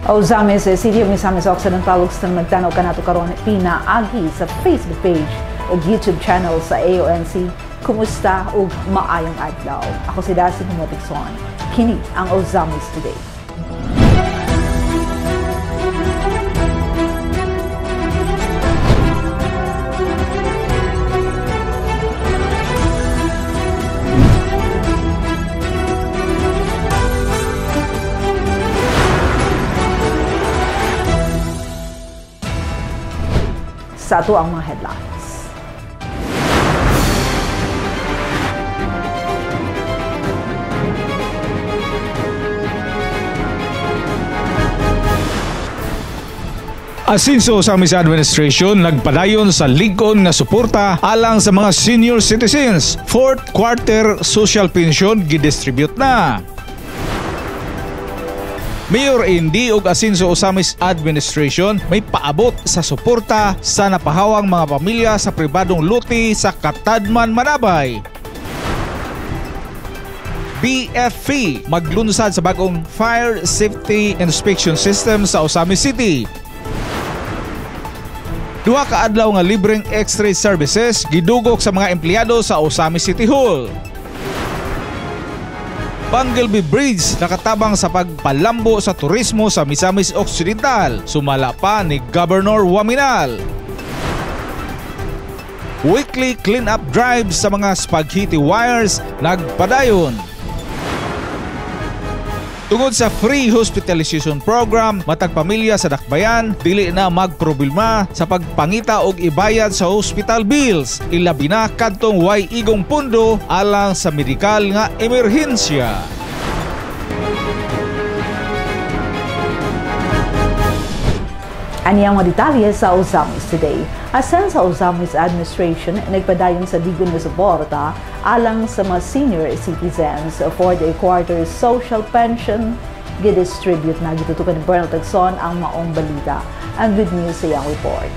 O Zamis, City of Misamis Occidental, Luxton, Magtanaw ka nato karon pinaagi sa Facebook page o YouTube channel sa AONC. Kumusta ug maayong adlaw? Ako si Darcy Humotikson. Kini ang Ozamis Today. Sa ito ang mga headlines. Asinso sa Miss Administration nagpadayon sa ligon nga suporta alang sa mga senior citizens. Fourth quarter social pension gidistribute na. Mayor Indy ug Asinso Osamis Administration may paabot sa suporta sa napahawang mga pamilya sa pribadong luti sa Katadman, Manabay. BFP maglunsad sa bagong Fire Safety Inspection System sa Osamis City. Duha ka adlaw nga libreng X-ray services gidugok sa mga empleyado sa Osamis City Hall. Pangleby Bridge nakatabang sa pagpalambo sa turismo sa Misamis Occidental. Sumala pa ni Governor Waminal. Weekly clean-up drives sa mga spaghetti wires nagpadayon. Tungod sa free hospitalization program, matag pamilya sa Dakbayan dili na magproblema sa pagpangita og ibayad sa hospital bills. Ilabi na kadtong way igong pundo alang sa medikal nga emerhensya. Ani ang mga detalye sa Ozamis Today. Asan sa Ozamis Administration nagpadayon sa ligon nga suporta alang sa mga senior citizens for the quarter social pension gidistribute na gitutukan ni Bernal Tagson ang maong balita. Ang good news sa iyang report.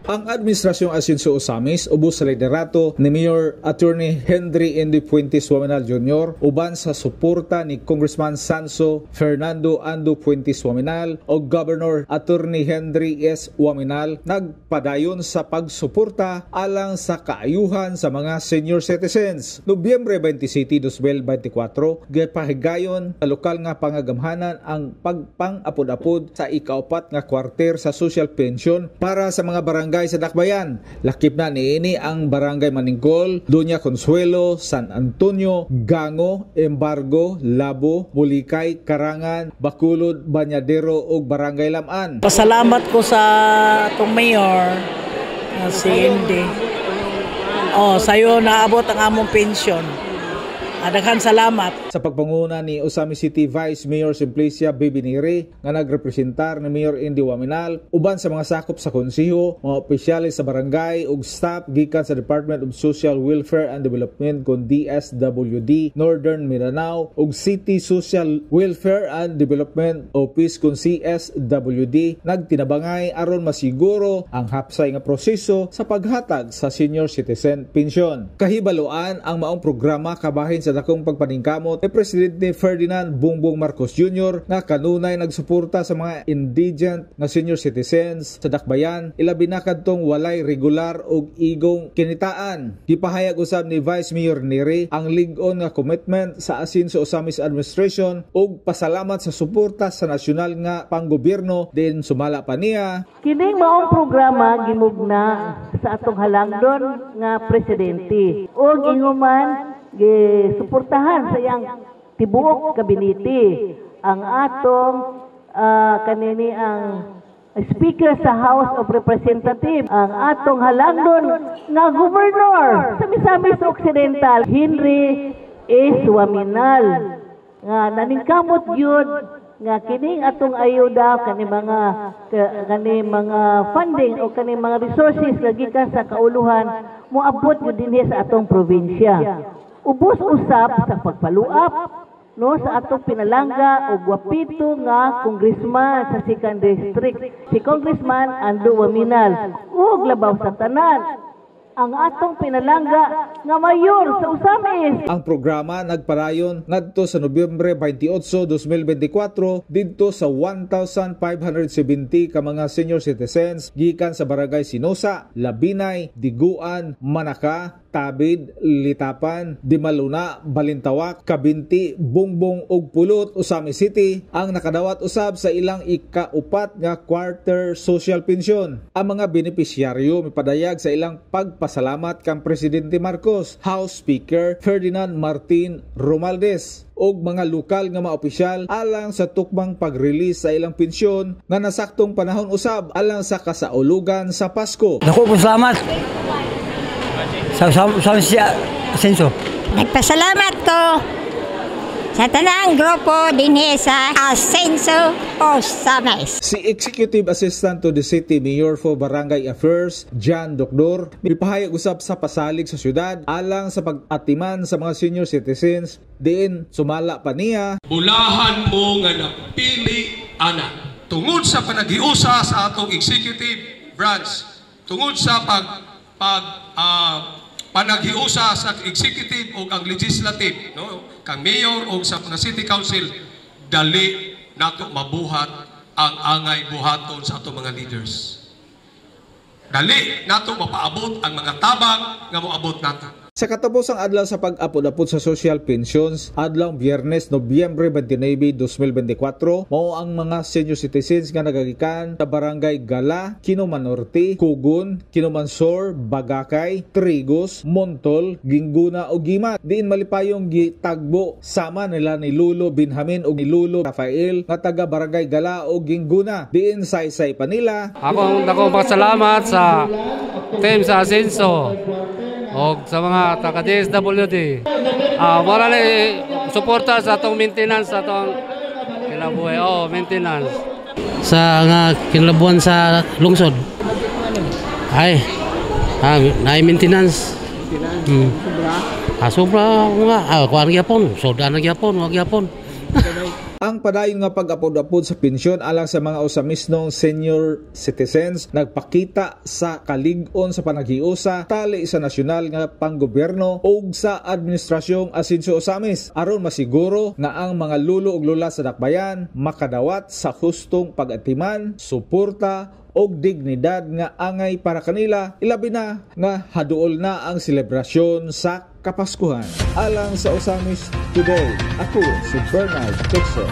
Ang Administrasyong Asinso Osamis ubos sa liderato ni Mayor Attorney Henry Indy Puentes Waminal Jr. uban sa suporta ni Congressman Sanso Fernando Ando Puentes Waminal o Governor Attorney Henry S. Waminal nagpadayon sa pagsuporta alang sa kaayuhan sa mga senior citizens. Nobyembre 27, 2024, gipahigayon sa lokal nga pangagamhanan ang pagpang-apod-apod sa ikaapat nga kwarter sa social pension para sa mga barangay sa Dakbayan. Lakip na niini ang Barangay Maningkol, Doña Consuelo, San Antonio, Gango, Embargo, Labo, Bulikay, Karangan, Bacolod, Bañadero ug Barangay Laman. Pasalamat ko sa atong mayor si Indy. Sayo naabot ang among pension. Daghan salamat. Sa pagpanguna ni Osamis City Vice Mayor Simplicia Bibiniri nga nagrepresentar ni Mayor Indy Waminal uban sa mga sakop sa konseho, mga opisyalis sa barangay ug staff gikan sa Department of Social Welfare and Development kon DSWD Northern Mindanao ug City Social Welfare and Development Office kon CSWD nagtinabangay aron masiguro ang hapsay nga proseso sa paghatag sa senior citizen pension. Kahibaluan ang maong programa kabahin sa dakong pagpaningkamot ni Presidente Ferdinand Bongbong Marcos Jr. nga kanunay nagsuporta sa mga indigent nga senior citizens sa Dakbayan ilabi na kadtong walay regular ug igong kinitaan. Gipahayag usab ni Vice Mayor Neri ang lig-on nga commitment sa Asinso Osamis Administration ug pasalamat sa suporta sa nasyonal nga panggobyerno din sumala pa niya. Kining maong programa gimugna sa atong halangdon nga presidente ug inguman gisuportahan sa iyang tibuok kabinete ang atong kanini ang Speaker sa House of Representatives, ang atong halangdon nga Governor sa Misamis Occidental Henry S. Waminal nga naningkamot yun nga kining atong ayuda kani mga funding o kani mga resources gikan sa kauluhan moabot gyud dinhi sa atong probinsya. Ubos usab sa pagpaluap no sa atong pinalangga og wapito nga congressman sa 2nd district si Congressman Ando Waminal ug labaw sa tanan ang atong pinalangga nga mayor sa Usamis. Ang programa nagparayon ngadto sa Nobyembre 28, 2024 didto sa 1,570 ka mga senior citizens gikan sa Barangay Sinosa, Labinay, Diguan, Manaka, Tabid, Litapan, Dimaluna, Balintawak, Kabinti, Bungbong ug Pulot, Usamis City ang nakadawat usab sa ilang ika-upat nga quarter social pension. Ang mga benepisyaryo mipadayag sa ilang pagpasalamat kang Presidente Marcos, House Speaker Ferdinand Martin Romualdez og mga lokal nga mga opisyal alang sa tukmang pag-release sa ilang pensyon nga nasaktong panahon usab alang sa kasaulugan sa Pasko. Dako po salamat sa siya Asenso. Nagpasalamat ko sa tanang grupo dinhi sa Asenso Usamis. Si Executive Assistant to the City Mayor for Barangay Affairs, Jan Docdor, mipahayag usab sa pasalig sa syudad alang sa pag-atiman sa mga senior citizens. Diin sumala pa niya, bulahan mo nga napili ana tungod sa panagiusa sa atong executive branch, tungod sa panagiusa sa executive o ang legislative, no, kang mayor o sa mga city council, dali nato mabuhat ang angay buhaton sa atong mga leaders. Dali nato mapaabot ang mga tabang nga moabot nato. Sa katapusang adlaw sa pag-apod-apod sa social pensions, adlaw Biyernes, Nobyembre 29, 2024, mao ang mga senior citizens nga nagagikan sa Barangay Gala, Kinuman Norte, Kugon, Kinuman Sur, Bagakay, Trigos, Montol, Gingguna o Gimat. Diin malipayong gitagbo sama nila ni Lulo Benjamin o ni Lulo Rafael nga taga Barangay Gala o Gingguna. Diin saysay pa nila. Ako pasalamat sa team sa Asenso o sa mga taga-DSWD. Wala na suporta sa atong maintenance, sa atong kinabuhi. Maintenance. Sa nga kinalabuan sa lungsod. Ay maintenance. Sobra nga. Kuha nagyapon. Soda nagyapon. Magyapon. Ang padayon nga pag-apod-apod sa pensyon alang sa mga usamisnong senior citizens nagpakita sa kalig-on sa panaghiusa tali sa nasyonal nga panggobyerno ug sa administrasyong Asenso Usamis aron masiguro nga ang mga lulo ug lula sa dakbayan makadawat sa hustong pag-atiman, suporta og dignidad nga angay para kanila, ilabi na nga haduol na ang selebrasyon sa Kapaskuhan. Alang sa Usamis Today, ako si Bernal Texas.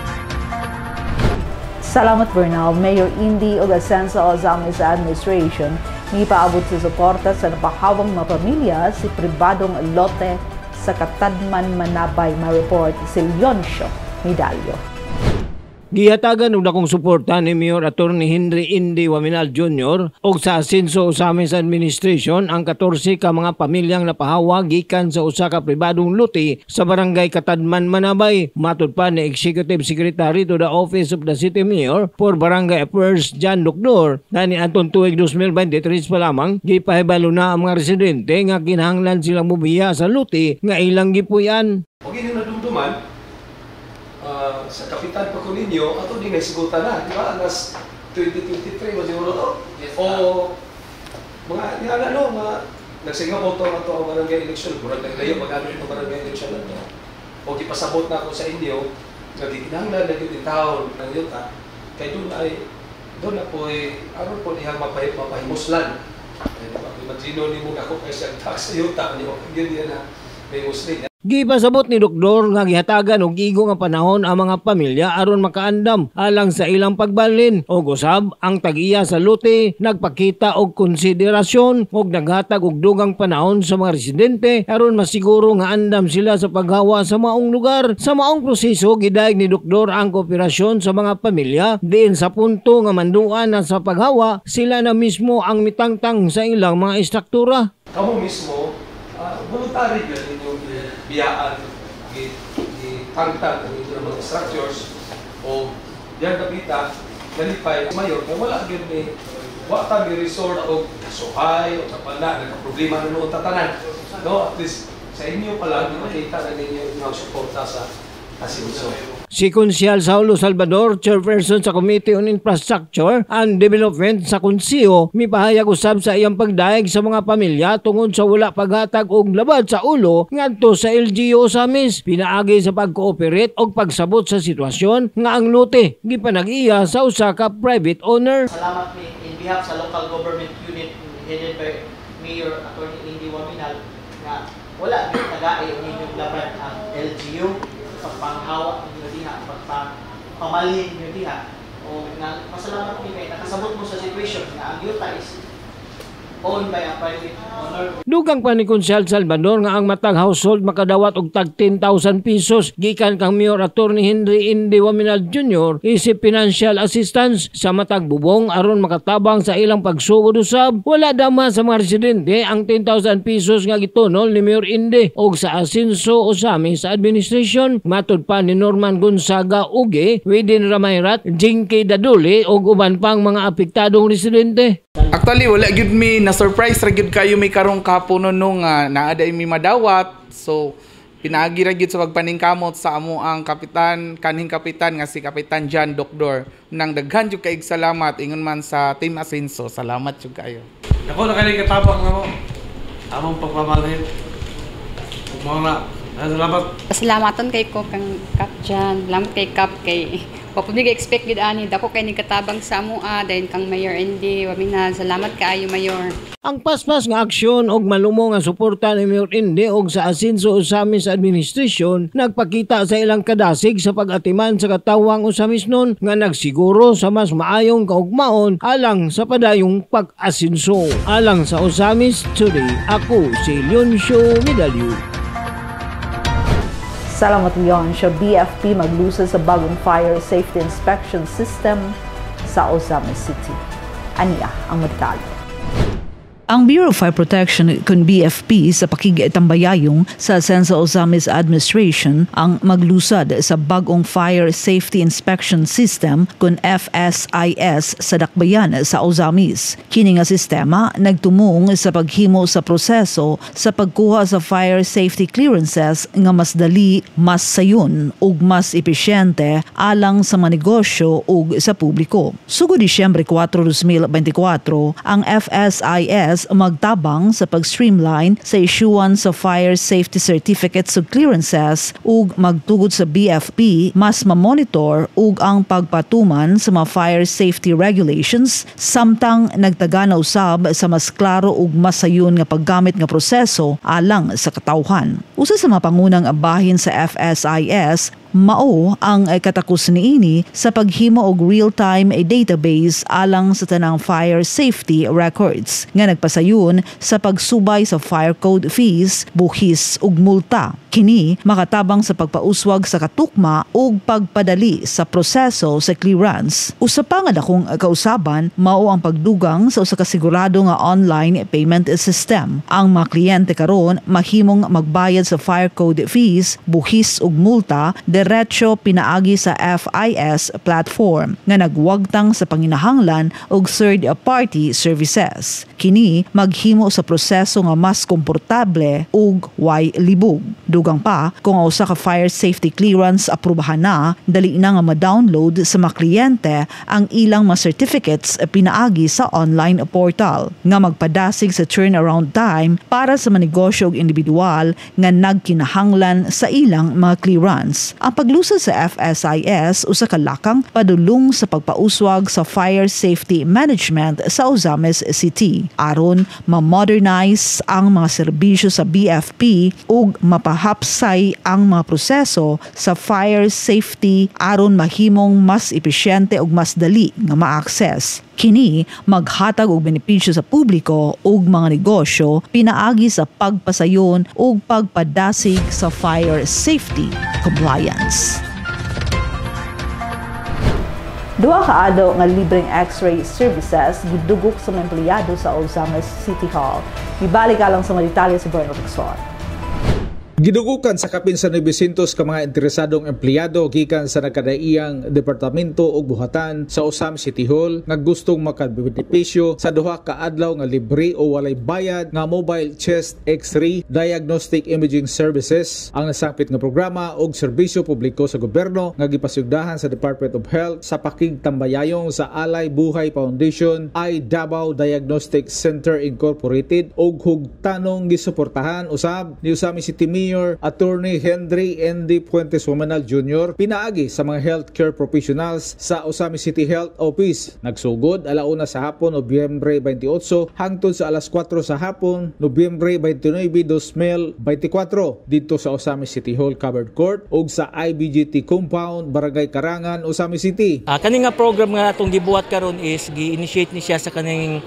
Salamat Bernal. Mayor Indy ug Asenso Usamis Administration nipaabot sa suporta sa napahawang mga pamilya si pribadong lote sa Katadman Manabay ma-report si Leoncio Medallo. Gihatagan og dakong suporta ni Mayor Attorney Henry Indy Waminal Jr. og sa Asenso Usamis Administration ang 14 ka mga pamilyang napahawa gikan sa usa ka pribadong lote sa Barangay Katadman Manabay. Matud pa ni Executive Secretary to the Office of the City Mayor for Barangay Affairs Jan Docdor na ni Anton tuig 2023 pa lamang gipahibalo na ang mga residente nga kinahanglan silang mubiya sa lote nga ilang gipuy-an. Huwag yun nadumduman sa Kapitan Paculinio, ato din naisigutan na, di ba? Anas 2023, siguro to? O mga nagsingaw to na to ang barangay election, kurang naglayo mag-ano ito barangay election na to. O ipasabot na ako sa inyo, nagkikinahanglan na yung taon ng yuta, kaya doon na po aron po niyang mapahimuslan. Imagino ni mo ako kaya siyang tax sa yuta, yun yan na may muslim. Gipasabot ni Doktor nga gihatagan og igo nga panahon ang mga pamilya aron makaandam alang sa ilang pagbalin og usab ang tag-iya sa lote nagpakita og konsiderasyon og naghatag og dugang panahon sa mga residente aron masiguro nga andam sila sa paghawa sa maong lugar. Sa maong proseso gidayeg ni Doktor ang kooperasyon sa mga pamilya diin sa punto nga manduan na sa paghawa sila na mismo ang mitangtang sa ilang mga istruktura. Kamo mismo voluntary yun inyong biyaan, itangtang ng inyong mga structures o diyan kapita, nalipay mayor, na wala yun wata ni resort o suhay o kapala, nagka-problema na noong tatanan. No, at least sa inyo pala, makita na ninyo yung suporta sa Asenso. Si Konsyal Saulo Salvador, chairperson sa Committee on Infrastructure and Development sa Konsiyo, mipahayag usab sa iyang pagdaig sa mga pamilya tungod sa wala paghatag og labad sa ulo ngadto sa LGU Osamis. Pinaagi sa pag-cooperate og pagsabot sa sitwasyon nga ang lote gipanag-iya sa usa ka private owner. Salamat in behalf sa local government unit headed by Mayor Attorney Indy Waminal nga wala gyud tagai inyong laban ang LGU pagpanghawa ninyo diha, pagpamalhin ninyo diha. O pasalamat mi kay nakasabot mo sa situation nga ang yuta is owned by a private owner. Dugang pa ni Konsyal Salvador nga ang matag household makadawat og tag 10,000 pesos gikan kang Mayor Attorney Henry Indy Waminal Jr. isip financial assistance sa matag bubong aron makatabang sa ilang pagsugod usab. Wala dama sa mga residente ang 10,000 pesos nga gitunol ni Mayor Indy og sa Asenso Osamis administration. Matud pa ni Norman Gonzaga Uge, Widin Ramayrat, Jinky Daduli og uban pang mga apektadong residente. Actually, wala gyud mi na surprise ra gyud kayo may karong kapuno nung naaday mi madawat. So pinaagi ra gyud sa pagpaningkamot sa amo ang kapitan, kanhing kapitan nga si Kapitan John Doctor. Nang daghan jud kaig salamat ingon man sa Team Asenso. Salamat jud kayo. Ako na kani katabang namo. Among pagpamalhin. Mga salamat. Pasalamatan kay ko kang Kap John, salamat kay Kap kay Papumi expect gid ani dako kay ni katabang sa amoa dayon kang Mayor Indy Waminal. Salamat kaayo Mayor. Ang paspas nga aksyon og malumo nga suporta ni Mayor Indy og sa Asenso Osamis administration nagpakita sa ilang kadasig sa pag-atiman sa katawang Osamis nun nga nagsiguro sa mas maayong kaugmaon alang sa padayong pag-asenso. Alang sa Osamis Today, ako si Leoncio Medalyo. Salamat Leon siya BFP maglusa sa bagong fire safety inspection system sa Osamis City. Aniya ang detalye. Ang Bureau of Fire Protection kun BFP sa pakigtambayayong sa Asenso Osamis Administration ang maglusad sa bagong Fire Safety Inspection System kun FSIS sa dakbayan sa Osamis. Kini nga sistema nagtumong sa paghimo sa proseso sa pagkuha sa fire safety clearances nga mas dali, mas sayon ug mas epesyente alang sa mga negosyo ug sa publiko. Sugod Disyembre 4, 2024, ang FSIS magtabang sa pag-streamline sa issuance sa fire safety certificates ug clearances ug magtugod sa BFP mas ma-monitor ug ang pagpatuman sa mga fire safety regulations samtang nagtagana usab sa mas klaro ug mas sayon nga paggamit nga proseso alang sa katawhan. Usa sa mga pangunang bahin sa FSIS mao ang katakos niini sa paghimo og real-time database alang sa tanang fire safety records nga nagpasayon sa pagsubay sa fire code fees, buhis ug multa. Kini makatabang sa pagpauswag sa katukma ug pagpadali sa proseso sa clearance. Usa pa nga dakong kausaban mao ang pagdugang sa usa ka sigurado nga online payment system. Ang mga kliyente karon mahimong magbayad sa fire code fees, buhis ug multa diretso pinaagi sa FIS platform nga nagwagtang sa panginahanglan og third-party services. Kini maghimo sa proseso nga mas komportable ug way libog. Dugang pa, kung usa ka fire safety clearance aprubahan na, dali na nga ma-download sa mga kliyente ang ilang mga certificates pinaagi sa online portal nga magpadasig sa turnaround time para sa mga negosyo ug individual nga nagkinahanglan sa ilang mga clearance. Ang paglusa sa FSIS usa ka lakang padulong sa pagpauswag sa fire safety management sa Osamis City aron ma-modernize ang mga serbisyo sa BFP ug mapahapsay ang mga proseso sa fire safety aron mahimong mas epesyente ug mas dali nga ma-access. Kini maghatag og benepisyo sa publiko ug mga negosyo pinaagi sa pagpasayon ug pagpadasig sa fire safety compliance. Duha ka adlaw nga libreng X-ray services gidugok sa mga empleyado sa Osamis City Hall. Ibalik alang sa mga detalye si Bernard Exor. Gidugukan sa kapin sa 900 ka mga interesadong empleyado gikan sa nagkadaiyang departamento ug buhatan sa Osam City Hall nga gustong makabenepisyo sa duha ka adlaw nga libre o walay bayad nga mobile chest X-ray diagnostic imaging services ang nasangpit nga programa og serbisyo publiko sa gobyerno nga gipasugdahan sa Department of Health sa pakigtambayayong sa Alay Buhay Foundation ay Davao Diagnostic Center Incorporated ug hugtanong gisuportahan usab ni Usami City Mayor Attorney Henry N.D. Puentes Wamanal Jr. pinaagi sa mga healthcare professionals sa Usami City Health Office. Nagsugod alauna sa hapon Nobyembre 28 hangtod sa alas 4 sa hapon Nobyembre 29, 2024 dito sa Usami City Hall Covered Court ug sa IBGT Compound, Barangay Karangan, Usami City. Kani nga program nga atong gibuhat karon is gi-initiate ni siya sa kaning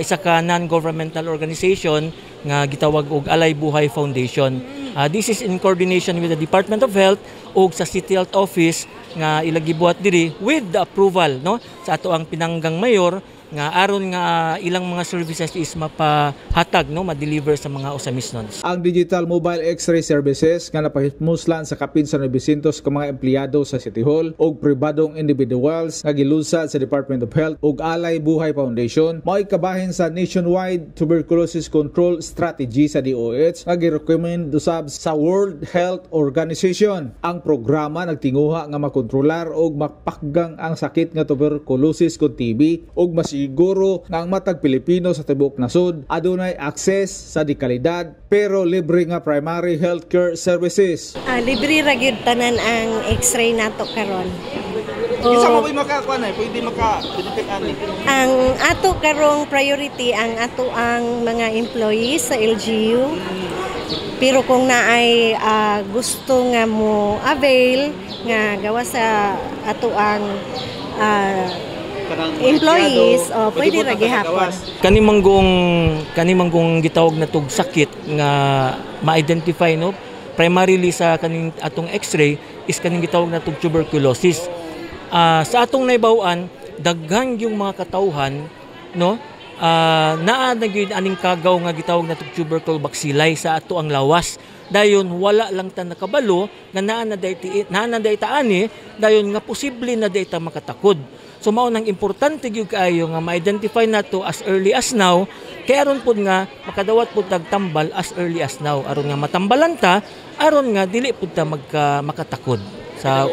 isa ka non-governmental organization nga gitawag og Alay Buhay Foundation. This is in coordination with the Department of Health ug sa City Health Office nga ilagibuhat diri with the approval no sa ato ang pinanggang mayor nga aron nga ilang mga services is mapahatag no ma-deliver sa mga Usamisnons. Ang digital mobile X-ray services nga napahimuslan sa kapin sa 900 ka mga empleyado sa City Hall ug pribadong individuals nga gilusad sa Department of Health ug Alay Buhay Foundation mao'y kabahin sa nationwide tuberculosis control strategy sa DOH nga gi-recommend usab sa World Health Organization. Ang programa nagtinguha nga makontrolar ug mapakgang ang sakit nga tuberculosis kung TB ug siguro nga ang matag Pilipino sa tibuok nasod adunay access sa dikalidad pero libre nga primary healthcare services. Libre ra gyud tanan ang X-ray nato karon. Isa mo ba makakuan pwede maka-benefit ani? Ang ato karong priority ang ato ang mga employees sa LGU. Pero kung naay gusto nga mo avail nga gawa sa ato ang employees pwede ra gihapon. Kanimanggong gitawag na tug sakit nga ma-identify no primarily sa kaning atong X-ray is kaning gitawag na tug tuberculosis. Sa atong naibaw-an daghan yung mga katawhan no naa na gyud aning kagaw nga gitawag na tug tubercle bacilli sa ato ang lawas. Dayon wala lang ta nakabalo nga naa na dayta ani dayon nga posible na dayta makatakod. So mao nang importante gyud kaayo nga ma-identify nato as early as now kay aron pud nga makadawat pud tagtambal as early as now aron nga matambalan ta aron nga dili pud ta makatakod sa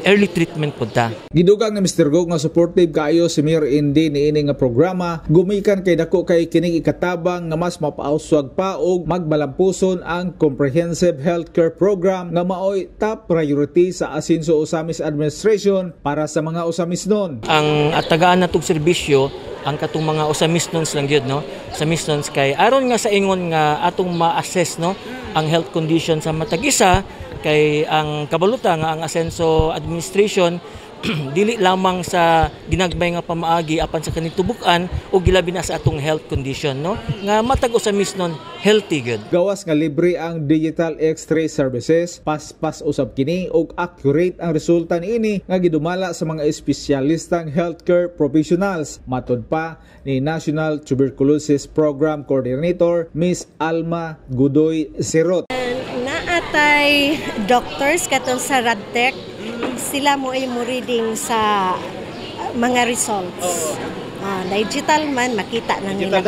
early treatment pud ta. Gidugang na Mr. Go nga supportive kaayo si Mayor Indy niini nga programa gumikan kay dako kay kining ikatabang nga mas mapauswag pa og magbalampuson ang comprehensive healthcare program nga maoy top priority sa Asinso Osamis Administration para sa mga Usamisnon. Ang atagaan natong serbisyo ang katong mga Usamisnons lang gyud no. Usamisnons kay aron nga sa ingon nga atong ma-assess no ang health condition sa matag isa kay ang kabaluta nga ang Asenso Administration dili lamang sa ginagbay nga pamaagi apan sa kanitubukan o gilabi na sa atong health condition no nga matag Usamisnon healthy good. Gawas nga libre ang digital X-ray services pas usab kini og accurate ang resulta niini nga gidumala sa mga espesyalistang healthcare professionals matud pa ni National Tuberculosis Program Coordinator Miss Alma Gudoy Sirot. Naatay doctors katong sa Radtech sila mo ay mo reading sa mga results. Digital man makita na nila.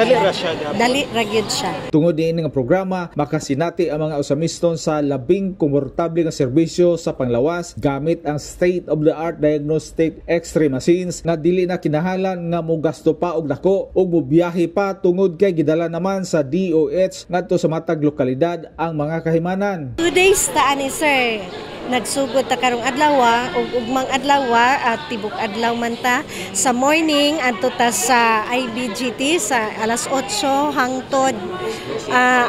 Dali ra gyud siya. Tungod diin nga programa makasinati ang mga Usamisnon sa labing komportable nga serbisyo sa panglawas gamit ang state-of-the-art diagnostic X-ray machines nga dili na kinahanglan nga mogasto pa og dako ug mobiyahe pa tungod kay gidala naman sa DOH ngadto sa matag lokalidad ang mga kahimanan. 2 days ta ani sir. Nagsugod ta karong adlaw ug ugmang adlaw at tibok adlaw man ta sa morning adto ta sa IBGT sa alas 8 hangtod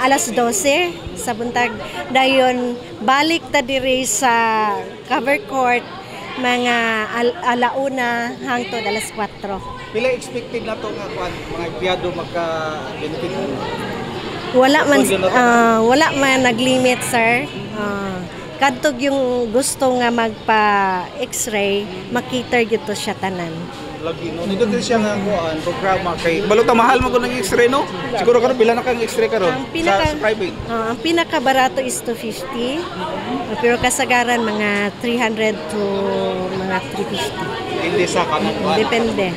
alas 12 sa buntag dayon balik ta diri sa cover court mga alauna hangtod alas 4. Pila expected na to nga mga empleyado magka-benefit? Wala man naglimit sir. kadtog yung gusto nga magpa-X-ray, makita gyud to siya tanan. Lagi no. Dito din siya nga kuan programa kay baluta mahal mo ko ng X-ray no. Siguro karon pila na kang X-ray karon sa private. Ang pinaka barato is 250. Pero kasagaran mga 300 to mga 350. Hindi sa kanang kuan. Depende.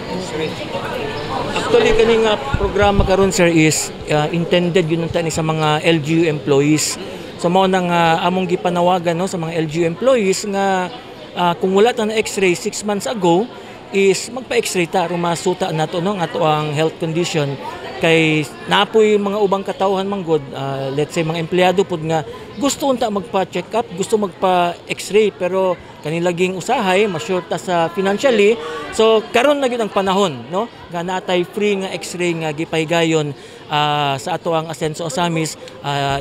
Actually kaning programa karon sir is intended yun tani sa mga LGU employees. So mao nang among gipanawagan no sa mga LGU employees nga kung wala ta na X-ray 6 months ago is magpa-X-ray ta rumasuta nato no ato ang health condition kay napoy mga ubang katawhan manggod let's say mga empleyado pud nga gusto unta magpa-check up, gusto magpa-X-ray pero kanilaging usahay ma-short ta sa financially. So karon na gyud ang panahon no nga natay free nga X-ray nga gipahigayon sa ato ang Asenso Osamis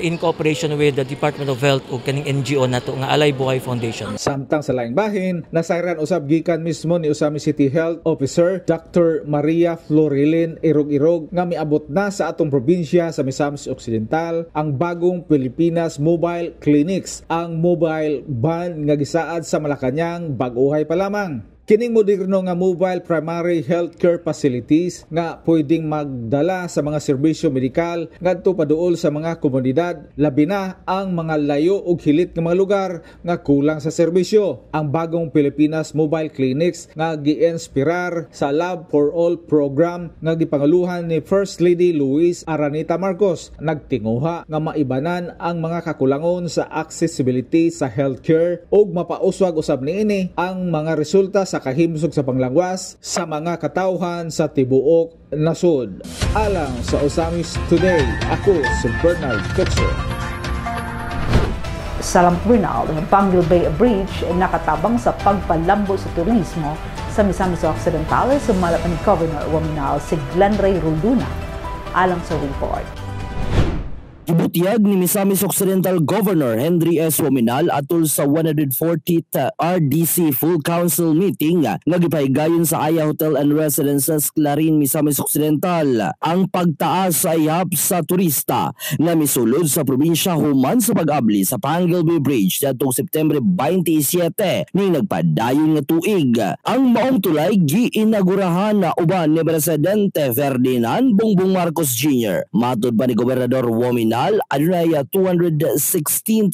in cooperation with the Department of Health ug kaning NGO nato nga Alay Buhay Foundation. Samtang sa laing bahin, nasayran usab gikan mismo ni Osamis City Health Officer Dr. Maria Florilin Irog-Irog nga miabot na sa atong probinsya sa Misamis Occidental ang bagong Pilipinas Mobile Clinics, ang mobile van nga gisaad sa Malacañang bag-ohay pa lamang. Kining moderno nga mobile primary healthcare facilities nga pwedeng magdala sa mga serbisyo medikal ngadto paduol sa mga komunidad, labi na ang mga layo ug hilit nga mga lugar nga kulang sa serbisyo. Ang bagong Pilipinas Mobile Clinics nga gi-inspirar sa Love for All program nga gipangaluhan ni First Lady Luis Araneta Marcos, nagtinguha nga maibanan ang mga kakulangon sa accessibility sa healthcare ug mapauswag usab niini ang mga resulta sa kahimsog sa panglangwas sa mga katawhan sa tibuok nasod. Alang sa Osamis Today, ako si Bernard Kutser. Sa Bernal, ang Panguil Bay Bridge ay nakatabang sa pagpalambo sa turismo sa Misamis Occidental sa malapan ni Governor Waminal si Glenn Ray Ruduna. Alang sa report. Ibutiyag ni Misamis Occidental Governor Henry S. Waminal atol sa 140th RDC Full Council meeting nga gipahigayon sa Aya Hotel and Residences Clarin, Misamis Occidental ang pagtaas sa ihap sa turista na misulod sa probinsya human sa pag-abli sa Panguil Bay Bridge datong September 27 ni nagpadayon nga tuig. Ang maong tulay giinagurahan na uban ni Presidente Ferdinand Bongbong Marcos Jr. Matud pa ni Gobernador Waminal adunay 216%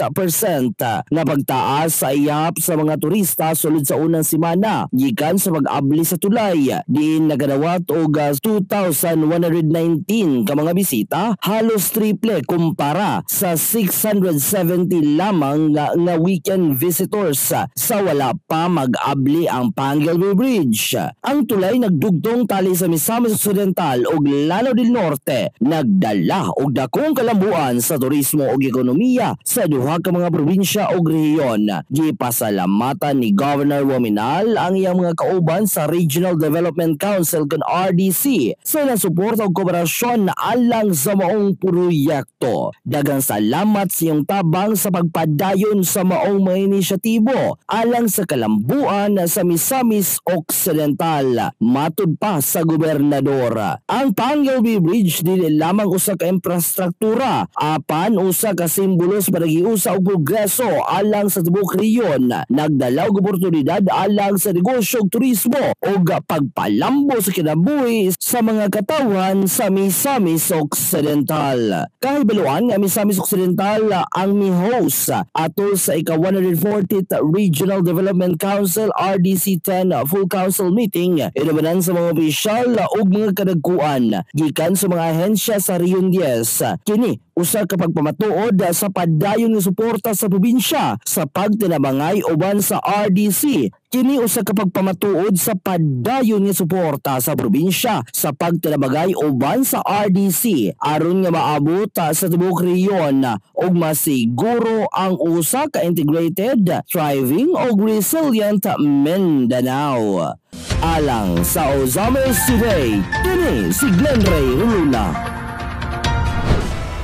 na pagtaas sa iyap sa mga turista sulod sa unang semana gikan sa pag-abli sa tulay. Diin nagadawat og 2,119 ka mga bisita, halos triple kumpara sa 670 lamang nga weekend visitors sa wala pa mag-abli ang Panguil Bay Bridge. Ang tulay nagdugtong tali sa Misamis Occidental ug Lanao del Norte, nagdala og dakong kalambuan sa turismo ug ekonomiya sa duha ka mga probinsya ug rehiyon. Gipasalamatan ni Governor Waminal ang iyang mga kauban sa Regional Development Council kon RDC sa nasuporta ug kooperasyon alang sa maong proyekto. Daghang salamat sa iyong tabang sa pagpadayon sa maong mga inisyatibo alang sa kalambuan sa Misamis Occidental. Matud pa sa gobernador, ang Panguil Bay Bridge dili lamang usa ka infrastruktura, apan usa ka simbolo sa panagiusa og progreso alang sa tibuok rehiyon, nagdala og oportunidad alang sa negosyo ug turismo ug pagpalambo sa kinabuhi sa mga katawhan sa Misamis Occidental. Kahibaluan nga Misamis Occidental ang mi-host atol sa ika-140th Regional Development Council RDC 10 Full Council meeting, inubanan sa mga opisyal ug mga kadagkuan gikan sa mga ahensya sa Rion 10. Kini usa ka pagpamatuod sa padayon nga suporta sa probinsya sa pagtinabangay uban sa RDC. Kini usa ka pagpamatuod sa padayon nga suporta sa probinsya sa pagtinabangay uban sa RDC aron nga maabot sa tibuok rehiyon ug masiguro ang usa ka integrated, thriving ug resilient Mindanao. Alang sa Osamis Today, kini si Glenn Ray Ruluna.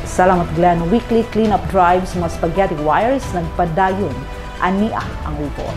Salamat Glenn. Weekly cleanup drives mga spaghetti wires nagpadayon. Ania ang report.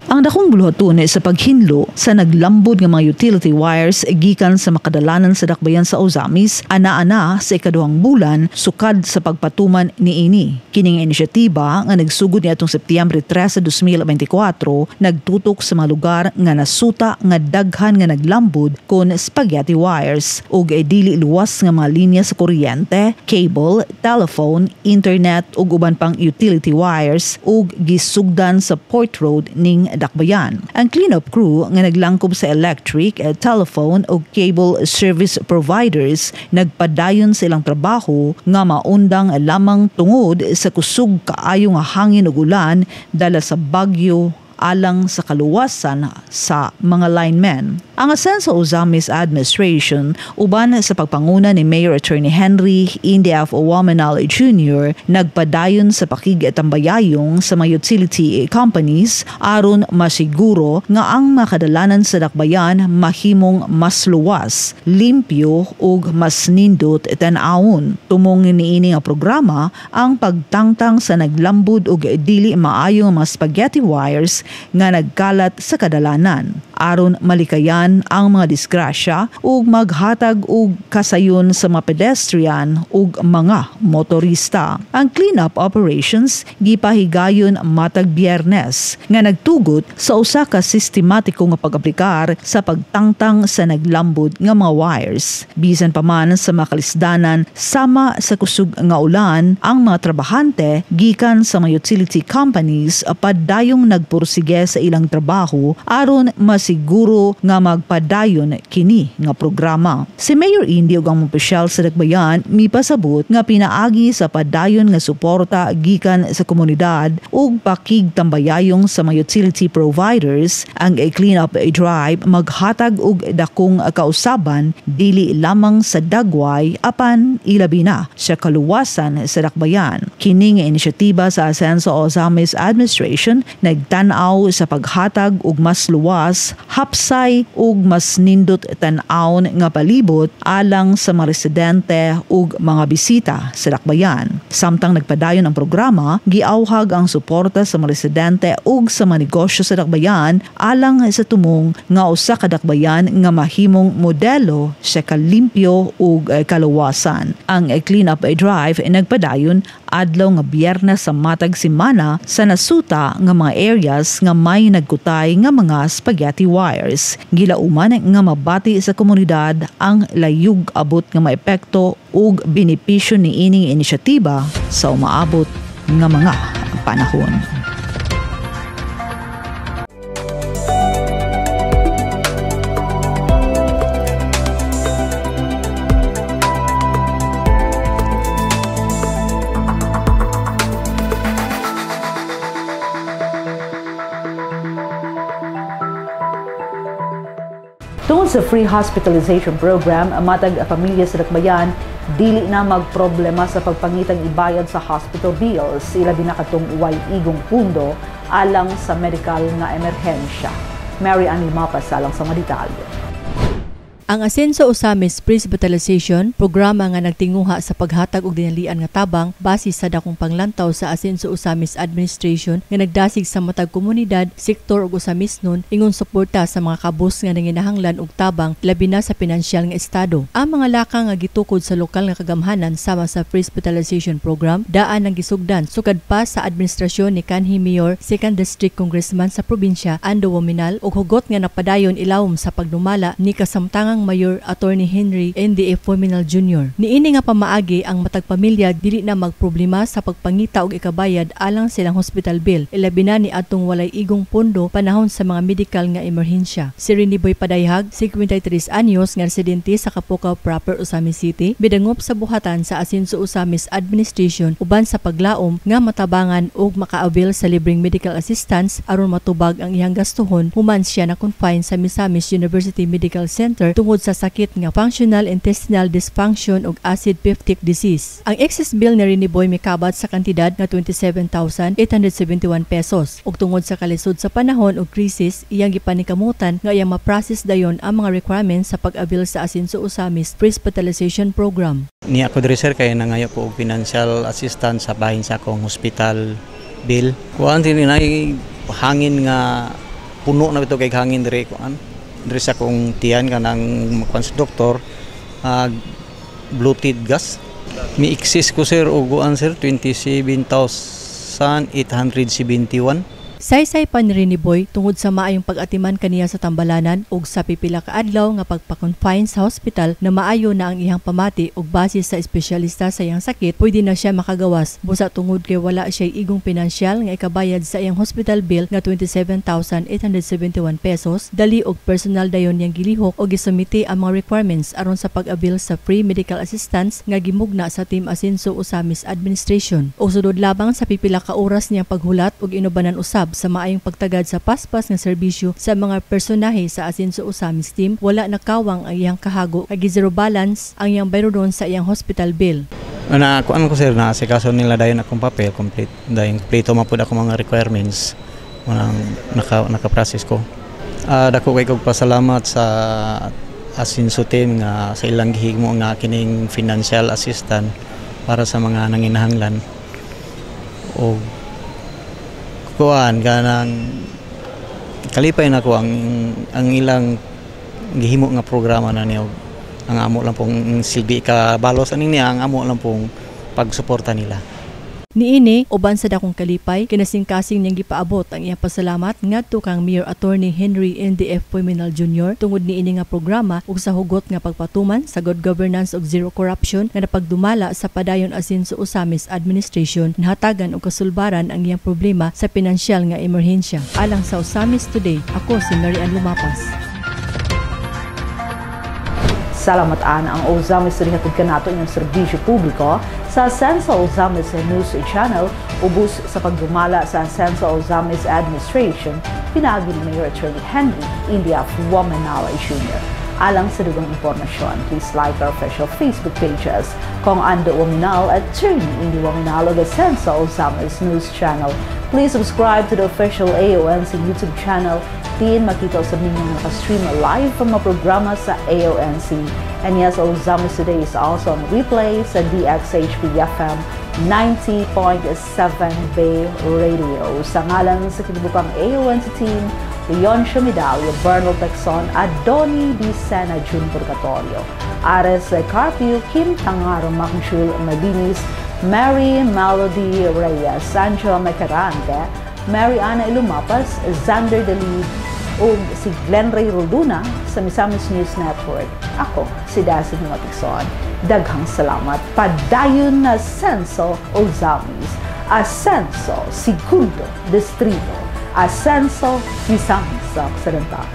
Ang dakong buluhaton sa paghinlo sa naglambod nga mga utility wires gikan sa makadalanan sa dakbayan sa Ozamis ana-ana sa ikaduhang bulan sukad sa pagpatuman niini. Kining inisyatiba nga nagsugod niadtong Setyembre 13, 2024 nagtutok sa mga lugar nga nasuta nga daghan nga naglambod kon spaghetti wires ug dili luwas nga mga linya sa kuryente, cable, telephone, internet ug uban pang utility wires ug gisugdan sa Port Road ning dakbayan. Ang cleanup crew nga naglangkob sa electric, telephone ug cable service providers nagpadayon sa ilang trabaho nga maundang lamang tungod sa kusog kaayo nga hangin ug ulan dala sa bagyo alang sa kaluwasan sa mga linemen. Ang Ascenso Ozamis administration uban sa pagpanguna ni Mayor Attorney Henry Indy F. Waminal Jr. nagpadayon sa pakig-tambayayong sa mga utility companies aron masiguro nga ang makadalanan sa dakbayan mahimong mas luwas, limpyo ug mas nindot tan-awon. Tumong niini nga programa ang pagtangtang sa naglambod ug dili maayo nga mga spaghetti wires nga nagkalat sa kadalanan aron malikayan ang mga disgrasya ug maghatag og kasayon sa mga pedestrian ug mga motorista. Ang cleanup operations gipahigayon matag Biyernes nga nagtugot sa usa ka sistematikong nga pag-aplikar sa pagtangtang sa naglambod nga mga wires. Bisan pa man sa makalisdanan sama sa kusog nga ulan, ang mga trabahante gikan sa mga utility companies padayong nagpursige sa ilang trabaho aron siguro nga magpadayon kini nga programa. Si Mayor Indy ug ang opisyal sa dakbayan mipasabot nga pinaagi sa padayon nga suporta gikan sa komunidad ug pakigtambayayong sa mga utility providers. Ang cleanup drive maghatag og dakong kausaban dili lamang sa dagway apan ilabi na sa kaluwasan sa dakbayan. Kini nga inisyatiba sa Ascenso Ozamis administration nagtan-aw sa paghatag og mas luwas, hapsay ug mas nindot tan-awon nga palibot alang sa mga residente ug mga bisita sa dakbayan. Samtang nagpadayon ang programa, giawhag ang suporta sa mga residente ug sa mga negosyo sa dakbayan alang sa tumong nga usa ka dakbayan nga mahimong modelo sa kalimpyo ug kaluwasan. Ang cleanup drive nagpadayon adlaw nga Biyernes sa matag semana sa nasuta nga mga areas nga may nagkutay nga mga spaghetti wires. Gilauman nga mabati sa komunidad ang layug abot nga maepekto ug benepisyo ni ining inisyatiba sa umaabot nga mga panahon. Tungod sa free hospitalization program, matag pamilya sa dakbayan dili na magproblema sa pagpangitang ibayad sa hospital bills, ilabi na katong uway igong pundo alang sa medical nga emerhensya. Mary Ann Limapas alang sa mga detalye. Ang Ascenso Ozamis Pre-Hospitalization programa nga nagtinguha sa paghatag og dinalian nga tabang base sa dakong panglantaw sa Ascenso Ozamis Administration nga nagdasig sa matag komunidad, sektor ug Osamisnon ingon suporta sa mga kabus nga nanginahanglan og tabang labi na sa pinansyal nga estado. Ang mga laka nga gitukod sa lokal nga kagamhanan sama sa Pre-Hospitalization program daan ang gisugdan sukad pa sa administrasyon ni kanhi Mayor 2nd District Congressman sa probinsya Ando Waminal ug hugot nga napadayon ilawom sa pagdumala ni kasamtangang Mayor Attorney Henry Indy F. Waminal Jr. Niini nga pamaagi ang matag pamilya dili na magproblema sa pagpangita og ikabayad alang silang hospital bill. Ilabi na ni atong walay igong pondo panahon sa mga medical nga emerhensya. Si Rini Boy Padayhag, 53 anyos nga residente sa Kapukaw proper, Ozamis City, bidangop sa buhatan sa Ascenso Ozamis Administration uban sa paglaom nga matabangan og maka-avail sa libreng medical assistance aron matubag ang iyang gastuhon human siya na confine sa Misamis University Medical Center tungod sa sakit nga functional intestinal dysfunction ug acid peptic disease. Ang excess bill ni Rini Boy mikabat sa kantidad nga 27,871 pesos ug tungod sa kalisod sa panahon ug krisis iyang gipanikamutan nga iyang ma-process dayon ang mga requirements sa pag-avail sa Ascenso Ozamis Pre-Hospitalization Program. Ni ako diri sir kay nangayo ko og financial assistance sa bahin sa akong hospital bill. Kuan din na hangin nga puno na ito kay hangin dire ko dire sa kong tiyan kanang makons doktor bloated gas mi excess ko sir og kuan sir 27,871. Saysay pa ni Rini Boy tungod sa maayong pag-atiman kaniya sa Tambalanan ug sa pipila ka adlaw nga pagpa-confine sa hospital na maayo na ang iyang pamati ug base sa espesyalista sa iyang sakit pwede na siya makagawas busa tungod kay wala siya igong pinansyal nga ikabayad sa iyang hospital bill nga 27,871 pesos dali og personal dayon niyang gilihok og gisumiti ang mga requirements aron sa pag-avail sa free medical assistance nga gimugna sa Team Asenso Osamis Administration ug sudod labang sa pipila ka oras niyang paghulat ug inubanan usab sa maayong pagtagad sa paspas nga serbisyo sa mga personahe sa Asenso Osamis team, wala nakawang ang iyang kahago kay zero balance ang iyang bayrodon sa iyang hospital bill. Kuan ko sir na si kaso nila dayon akong papel complete. Dayon kompleto mapud ako mga requirements manang naka-process ko. Dako kay kog pasalamat sa Asenso team nga sa ilang gihimo nga kining financial assistance para sa mga nanginahanglan. O kuan ganang kalipay na ko ang ilang gihimo nga programa na niyo ang amo lang pong silbi ka balos aning niya ang amo lang pong pagsuporta nila. Niini uban sa dakong kalipay kinasingkasing niyang gipaabot ang iyang pasalamat ngadto kang Mayor Attorney Henry NDF Poiminal Jr. tungod niini nga programa ug sa hugot nga pagpatuman sa good governance ug zero corruption nga napagdumala sa padayon Asenso Osamis Administration nahatagan og kasulbaran ang iyang problema sa pinansyal nga emerhensya. Alang sa Osamis Today, ako si Mary Ann Lumapas. Salamataan ang Osamis rihatod kanato inyong serbisyo publiko sa Asenso Osamis News Channel ubos sa pagdumala sa Asenso Osamis Administration pinagi ni Mayor Attorney Henry India Wamanala Jr. Alang sa dugang impormasyon, please like our official Facebook pages kung Ando Waminal at Attorney India Waminal of Asenso Osamis News Channel. Please subscribe to the official AONC YouTube channel. Diin makita sa ninyong nakastream live from mga programa sa AONC. And yes, Osamis Today is also on replay sa DXHP FM 90.7 Bay Radio. Sa ngalan sa kinibukang AONC team, Leoncio Medallo, Bernal Pexon, at Donnie D. Sena Jun Purgatorio. Ares Carpio, Kim Tangaro Maknchul Mabinis, Mary Melody Reyes, Sancho Mecarante, Mary Ana Ilumapas, Xander Dalid, o si Glenn Ray Rolduna sa Misamis News Network. Ako, si Daisy Matikson. Daghang salamat. Padayon na Asenso Osamis. Asenso, Segundo Distrito. Asenso, Misamis Occidental.